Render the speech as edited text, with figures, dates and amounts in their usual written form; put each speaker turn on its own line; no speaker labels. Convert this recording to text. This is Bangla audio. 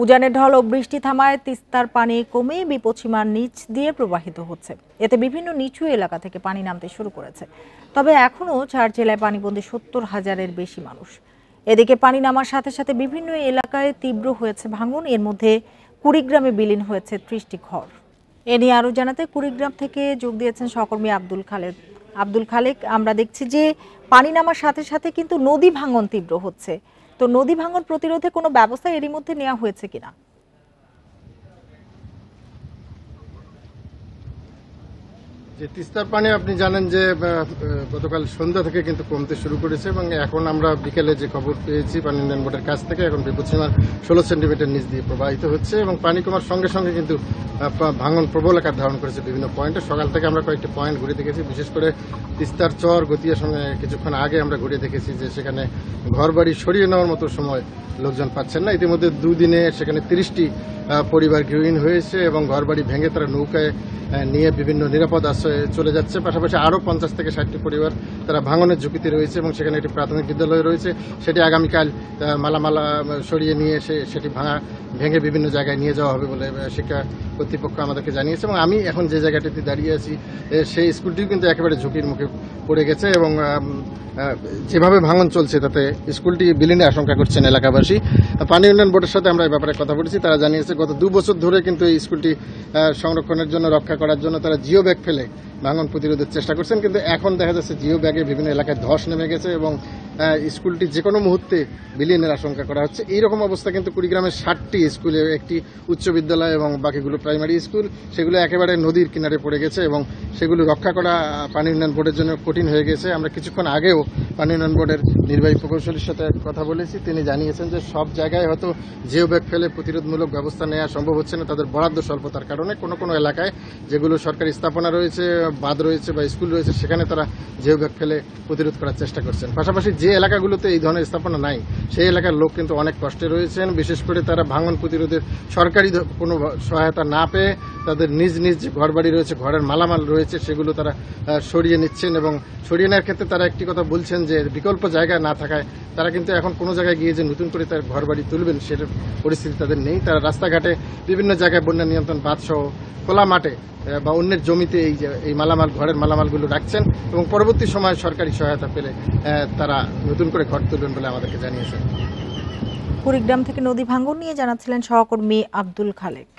উজানের ঢল ও বৃষ্টি থামায় তিস্তার পানি কমে বিপদসীমার নিচ দিয়ে প্রবাহিত হচ্ছে। এতে বিভিন্ন নিচু এলাকা থেকে পানি নামতে শুরু করেছে। তবে এখনও 4 জেলায় পানিবন্দী 70,000-এর বেশি মানুষ। এদিকে পানি নামার সাথে সাথে বিভিন্ন এলাকায় তীব্র হয়েছে ভাঙন। এর মধ্যে কুড়িগ্রামে বিলীন হয়েছে 30টি ঘর। এ নিয়ে আরও জানাতে কুড়িগ্রাম থেকে যোগ দিয়েছেন সহকর্মী আব্দুল খালেক। আব্দুল খালেক, আমরা দেখছি যে পানি নামার সাথে সাথে কিন্তু নদী ভাঙন তীব্র হচ্ছে। তো নদী ভাঙন প্রতিরোধে কোনো ব্যবস্থা এরই মধ্যে নেওয়া হয়েছে কিনা?
যে তিস্তার পানি আপনি জানেন যে গতকাল সন্ধ্যা থেকে কিন্তু কমতে শুরু করেছে এবং এখন আমরা বিকেলে যে খবর পেয়েছি পানি উন্নয়ন বোর্ডের কাছ থেকে এখন বিপদসীমার 16 সেন্টিমিটার নিচ দিয়ে প্রবাহিত হচ্ছে এবং পানি কমার সঙ্গে সঙ্গে কিন্তু ভাঙন প্রবল আকার ধারণ করেছে বিভিন্ন পয়েন্টে। সকাল থেকে আমরা কয়েকটি পয়েন্ট ঘুরে দেখেছি, বিশেষ করে তিস্তার চর গতিয়ার সঙ্গে কিছুক্ষণ আগে আমরা ঘুরে দেখেছি যে সেখানে ঘরবাড়ি সরিয়ে নেওয়ার মতো সময় লোকজন পাচ্ছেন না। ইতিমধ্যে দুদিনে সেখানে 30টি পরিবার গৃহহীন হয়েছে এবং ঘরবাড়ি ভেঙে তারা নৌকায় নিয়ে বিভিন্ন নিরাপদ আশ্রয়ে চলে যাচ্ছে। পাশাপাশি আরও 50 থেকে 60টি পরিবার তারা ভাঙনের ঝুঁকিতে রয়েছে এবং সেখানে একটি প্রাথমিক বিদ্যালয় রয়েছে, সেটি আগামীকাল মালামালা সরিয়ে নিয়ে এসে সেটি ভেঙে বিভিন্ন জায়গায় নিয়ে যাওয়া হবে বলে শিক্ষা কর্তৃপক্ষ আমাদেরকে জানিয়েছে। এবং আমি এখন যে জায়গাটিতে দাঁড়িয়ে আছি সেই স্কুলটিও কিন্তু একেবারে ঝুঁকির মুখে পড়ে গেছে এবং যেভাবে ভাঙন চলছে তাতে স্কুলটি বিলীনের আশঙ্কা করছেন এলাকাবাসী। পানি উন্নয়ন বোর্ডের সাথে আমরা এই ব্যাপারে কথা বলেছি, তারা জানিয়েছে গত 2 বছর ধরে কিন্তু এই স্কুলটি সংরক্ষণের জন্য, রক্ষা করার জন্য তারা জিও ব্যাগ ফেলে ভাঙন প্রতিরোধের চেষ্টা করছেন, কিন্তু এখন দেখা যাচ্ছে জিও ব্যাগে বিভিন্ন এলাকায় ধস নেমে গেছে এবং স্কুলটি যে কোনো মুহূর্তে বিলীনের আশঙ্কা করা হচ্ছে। এইরকম অবস্থা কিন্তু কুড়িগ্রামের 60টি স্কুলে, একটি উচ্চ বিদ্যালয় এবং বাকিগুলো প্রাইমারি স্কুল, সেগুলো একেবারে নদীর কিনারে পড়ে গেছে এবং সেগুলো রক্ষা করা পানি উন্নয়ন বোর্ডের জন্য কঠিন হয়ে গেছে। আমরা কিছুক্ষণ আগেও পানি উন্নয়ন বোর্ডের নির্বাহী প্রকৌশলীর সাথে কথা বলেছি, তিনি জানিয়েছেন যে সব জায়গায় হয়তো জিও ব্যাগ ফেলে প্রতিরোধমূলক ব্যবস্থা নেওয়া সম্ভব হচ্ছে না তাদের বরাদ্দ স্বল্পতার কারণে। কোনো কোনো এলাকায় যেগুলো সরকারি স্থাপনা রয়েছে, বাঁধ রয়েছে বা স্কুল রয়েছে, সেখানে তারা জিও ব্যাগ ফেলে প্রতিরোধ করার চেষ্টা করছেন। পাশাপাশি যে এলাকাগুলোতে এই ধরনের স্থাপনা নাই সেই এলাকার লোক কিন্তু অনেক কষ্টে রয়েছেন, বিশেষ করে তারা ভাঙন প্রতিরোধের সরকারি কোনো সহায়তা না পেয়ে তাদের নিজ নিজ ঘরবাড়ি রয়েছে, ঘরের মালামাল রয়েছে, সেগুলো তারা সরিয়ে নিচ্ছেন এবং সরিয়ে নেওয়ার ক্ষেত্রে তারা একটি কথা বলছেন যে বিকল্প জায়গা না থাকায় তারা কিন্তু এখন কোনো জায়গায় গিয়ে যে নতুন করে তার ঘরবাড়ি তুলবেন সেটার পরিস্থিতি তাদের নেই। তারা রাস্তাঘাটে বিভিন্ন জায়গায় বন্যা নিয়ন্ত্রণ বাঁধ সহ খোলা মাঠে বা অন্যের জমিতে এই মালামাল, ঘরের মালামালগুলো রাখছেন এবং পরবর্তী সময়ে সরকারি সহায়তা পেলে তারা নতুন করে ঘর তুলবেন বলে আমাদেরকে জানিয়েছেন।
কুড়িগ্রাম থেকে নদী ভাঙন নিয়ে জানাচ্ছিলেন সহকর্মী আব্দুল খালেক।